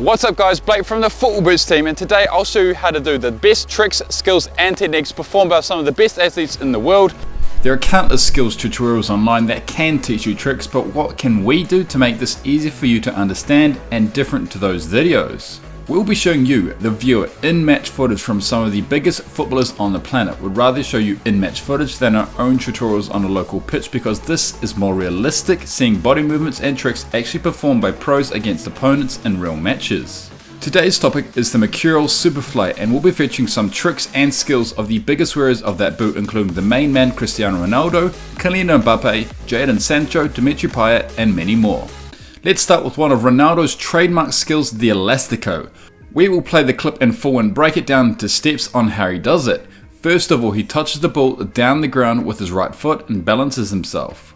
What's up guys, Blake from the Football Boots team, and today I'll show you how to do the best tricks, skills and techniques performed by some of the best athletes in the world. There are countless skills tutorials online that can teach you tricks, but what can we do to make this easier for you to understand and different to those videos? We'll be showing you, the viewer, in-match footage from some of the biggest footballers on the planet. We'd rather show you in-match footage than our own tutorials on a local pitch because this is more realistic, seeing body movements and tricks actually performed by pros against opponents in real matches. Today's topic is the Mercurial Superfly, and we'll be featuring some tricks and skills of the biggest wearers of that boot, including the main man Cristiano Ronaldo, Kylian Mbappe, Jadon Sancho, Dimitri Payet and many more. Let's start with one of Ronaldo's trademark skills, the elastico. We will play the clip in full and break it down into steps on how he does it. First of all, he touches the ball down the ground with his right foot and balances himself.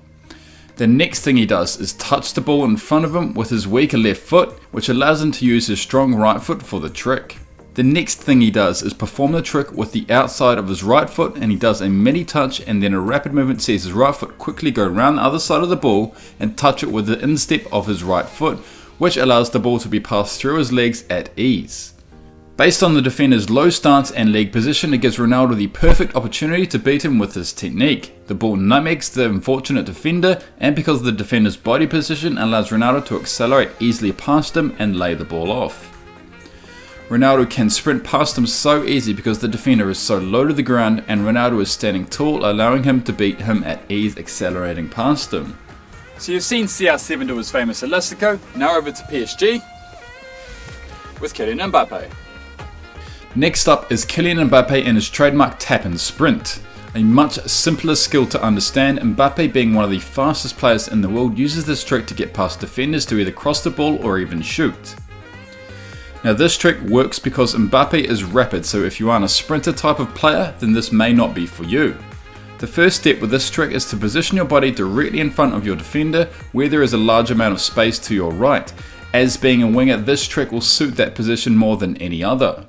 The next thing he does is touch the ball in front of him with his weaker left foot, which allows him to use his strong right foot for the trick. The next thing he does is perform the trick with the outside of his right foot, and he does a mini touch and then a rapid movement sees his right foot quickly go around the other side of the ball and touch it with the instep of his right foot, which allows the ball to be passed through his legs at ease. Based on the defender's low stance and leg position, it gives Ronaldo the perfect opportunity to beat him with his technique. The ball nutmegs the unfortunate defender, and because of the defender's body position allows Ronaldo to accelerate easily past him and lay the ball off. Ronaldo can sprint past him so easy because the defender is so low to the ground and Ronaldo is standing tall, allowing him to beat him at ease, accelerating past him. So you've seen CR7 do his famous elastico, now over to PSG with Kylian Mbappe. Next up is Kylian Mbappe and his trademark tap and sprint. A much simpler skill to understand. Mbappe, being one of the fastest players in the world, uses this trick to get past defenders to either cross the ball or even shoot. Now this trick works because Mbappe is rapid, so if you aren't a sprinter type of player, then this may not be for you. The first step with this trick is to position your body directly in front of your defender where there is a large amount of space to your right. As being a winger, this trick will suit that position more than any other.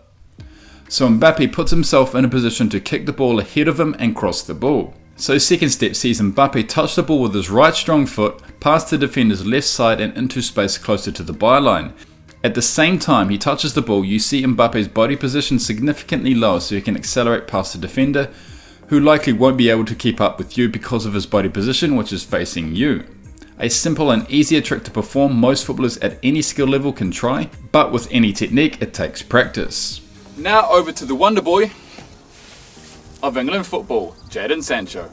So Mbappe puts himself in a position to kick the ball ahead of him and cross the ball. So second step sees Mbappe touch the ball with his right strong foot, past the defender's left side and into space closer to the byline. At the same time he touches the ball, you see Mbappe's body position significantly lower so he can accelerate past the defender, who likely won't be able to keep up with you because of his body position, which is facing you. A simple and easier trick to perform, most footballers at any skill level can try, but with any technique it takes practice. Now over to the wonder boy of England football, Jadon Sancho.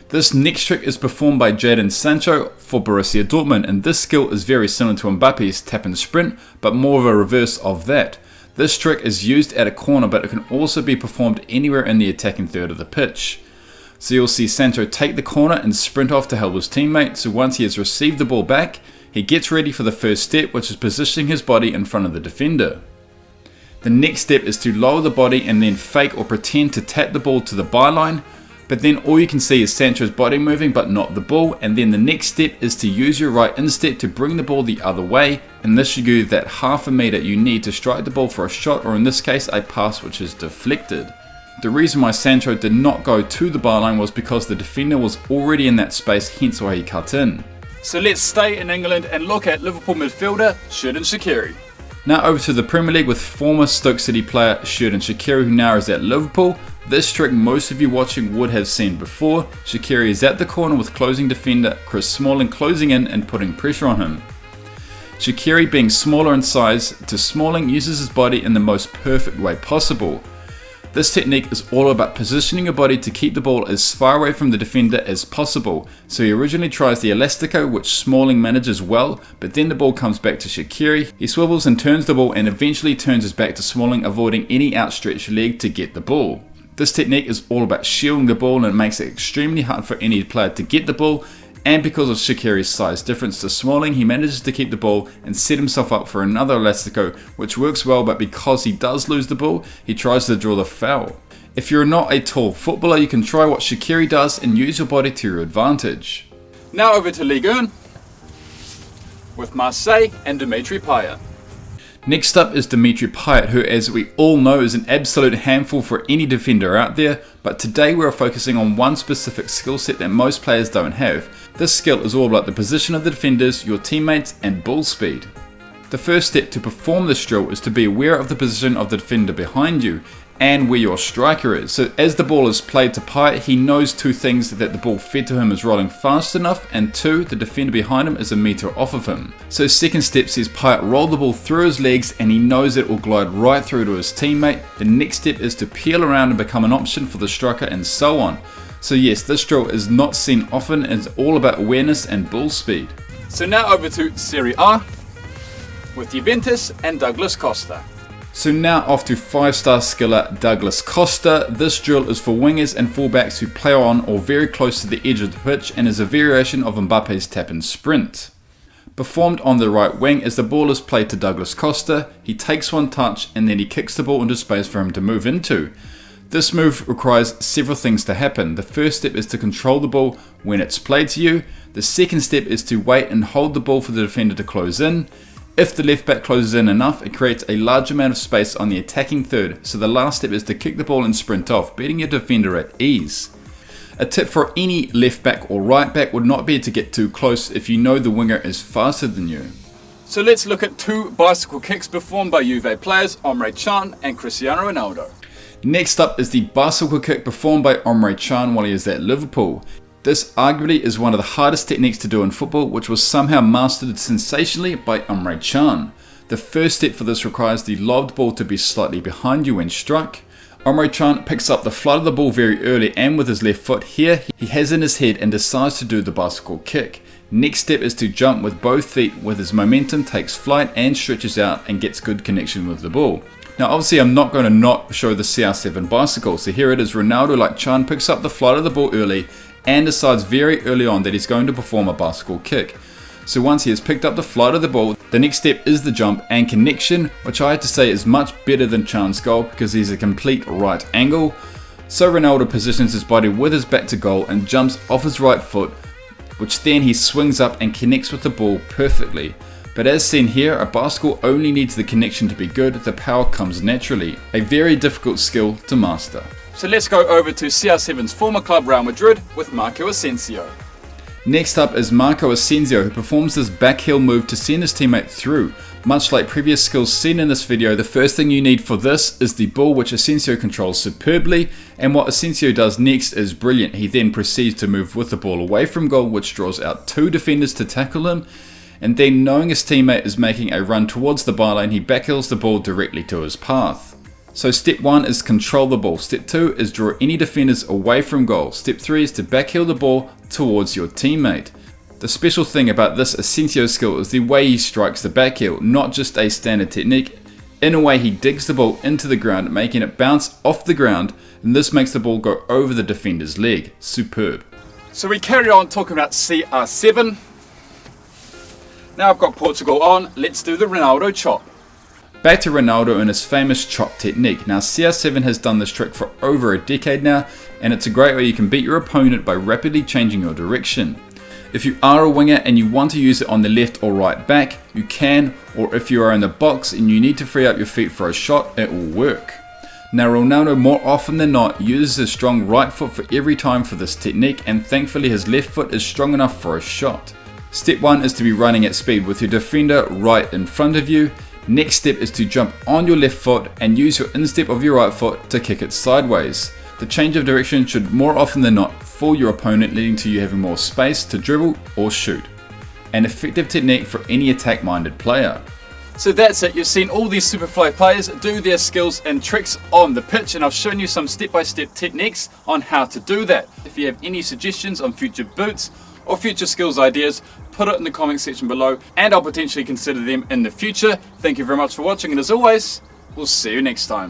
This next trick is performed by Jadon Sancho for Borussia Dortmund, and this skill is very similar to Mbappe's tap and sprint, but more of a reverse of that. This trick is used at a corner, but it can also be performed anywhere in the attacking third of the pitch. So you'll see Sancho take the corner and sprint off to help his teammate, so once he has received the ball back, he gets ready for the first step, which is positioning his body in front of the defender. The next step is to lower the body and then fake or pretend to tap the ball to the byline, but then all you can see is Sancho's body moving but not the ball, and then the next step is to use your right instep to bring the ball the other way, and this should give you that half a meter you need to strike the ball for a shot, or in this case a pass which is deflected. The reason why Sancho did not go to the byline was because the defender was already in that space, hence why he cut in. So let's stay in England and look at Liverpool midfielder Xherdan Shaqiri. Now over to the Premier League with former Stoke City player Xherdan Shaqiri, who now is at Liverpool. This trick most of you watching would have seen before. Shaqiri is at the corner with closing defender Chris Smalling closing in and putting pressure on him. Shaqiri, being smaller in size to Smalling, uses his body in the most perfect way possible. This technique is all about positioning your body to keep the ball as far away from the defender as possible. So he originally tries the elastico, which Smalling manages well, but then the ball comes back to Shaqiri. He swivels and turns the ball and eventually turns his back to Smalling, avoiding any outstretched leg to get the ball. This technique is all about shielding the ball, and it makes it extremely hard for any player to get the ball, and because of Shaqiri's size difference to Smalling, he manages to keep the ball and set himself up for another elastico, which works well, but because he does lose the ball, he tries to draw the foul. If you're not a tall footballer, you can try what Shaqiri does and use your body to your advantage. Now over to Ligue 1 with Marseille and Dimitri Payet. Next up is Dimitri Payet, who, as we all know, is an absolute handful for any defender out there, but today we are focusing on one specific skill set that most players don't have. This skill is all about the position of the defenders, your teammates and ball speed. The first step to perform this drill is to be aware of the position of the defender behind you and where your striker is. So as the ball is played to Payet, he knows two things: that the ball fed to him is rolling fast enough, and two, the defender behind him is a meter off of him. So second step sees Payet roll the ball through his legs and he knows it will glide right through to his teammate. The next step is to peel around and become an option for the striker, and so on. So yes, this drill is not seen often and it's all about awareness and ball speed. So now over to Serie A with Juventus and Douglas Costa. So now off to 5-star skiller Douglas Costa. This drill is for wingers and fullbacks who play on or very close to the edge of the pitch and is a variation of Mbappe's tap and sprint. Performed on the right wing as the ball is played to Douglas Costa, he takes one touch and then he kicks the ball into space for him to move into. This move requires several things to happen. The first step is to control the ball when it's played to you. The second step is to wait and hold the ball for the defender to close in. If the left back closes in enough, it creates a large amount of space on the attacking third. So the last step is to kick the ball and sprint off, beating your defender at ease. A tip for any left back or right back would not be to get too close if you know the winger is faster than you. So let's look at two bicycle kicks performed by Juve players Emre Can and Cristiano Ronaldo. Next up is the bicycle kick performed by Emre Can while he is at Liverpool. This arguably is one of the hardest techniques to do in football, which was somehow mastered sensationally by Emre Can. The first step for this requires the lobbed ball to be slightly behind you when struck. Emre Can picks up the flight of the ball very early and with his left foot. Here he has in his head and decides to do the bicycle kick. Next step is to jump with both feet with his momentum, takes flight and stretches out and gets good connection with the ball. Now obviously I'm not going to not show the CR7 bicycle, so here it is. Ronaldo, like Can, picks up the flight of the ball early and decides very early on that he's going to perform a bicycle kick. So once he has picked up the flight of the ball, the next step is the jump and connection, which I have to say is much better than Can's goal because he's a complete right angle. So Ronaldo positions his body with his back to goal and jumps off his right foot, which then he swings up and connects with the ball perfectly. But as seen here, a bicycle only needs the connection to be good, the power comes naturally. A very difficult skill to master. So let's go over to CR7's former club Real Madrid with Marco Asensio. Next up is Marco Asensio, who performs this backheel move to send his teammate through. Much like previous skills seen in this video, the first thing you need for this is the ball, which Asensio controls superbly, and what Asensio does next is brilliant. He then proceeds to move with the ball away from goal, which draws out two defenders to tackle him, and then knowing his teammate is making a run towards the byline, he backheels the ball directly to his path. So step 1 is control the ball, step 2 is draw any defenders away from goal, step 3 is to backheel the ball towards your teammate. The special thing about this Asensio skill is the way he strikes the backheel, not just a standard technique. In a way he digs the ball into the ground, making it bounce off the ground, and this makes the ball go over the defender's leg. Superb. So we carry on talking about CR7. Now I've got Portugal on, let's do the Ronaldo chop. Back to Ronaldo and his famous chop technique. Now CR7 has done this trick for over a decade now, and it's a great way you can beat your opponent by rapidly changing your direction. If you are a winger and you want to use it on the left or right back, you can, or if you are in the box and you need to free up your feet for a shot, it will work. Now Ronaldo more often than not uses his strong right foot for every time for this technique, and thankfully his left foot is strong enough for a shot. Step 1 is to be running at speed with your defender right in front of you. Next step is to jump on your left foot and use your instep of your right foot to kick it sideways. The change of direction should more often than not fool your opponent, leading to you having more space to dribble or shoot. An effective technique for any attack-minded player. So that's it, you've seen all these Superfly players do their skills and tricks on the pitch, and I've shown you some step-by-step techniques on how to do that. If you have any suggestions on future boots or future skills ideas, put it in the comment section below and I'll potentially consider them in the future. Thank you very much for watching, and as always, we'll see you next time.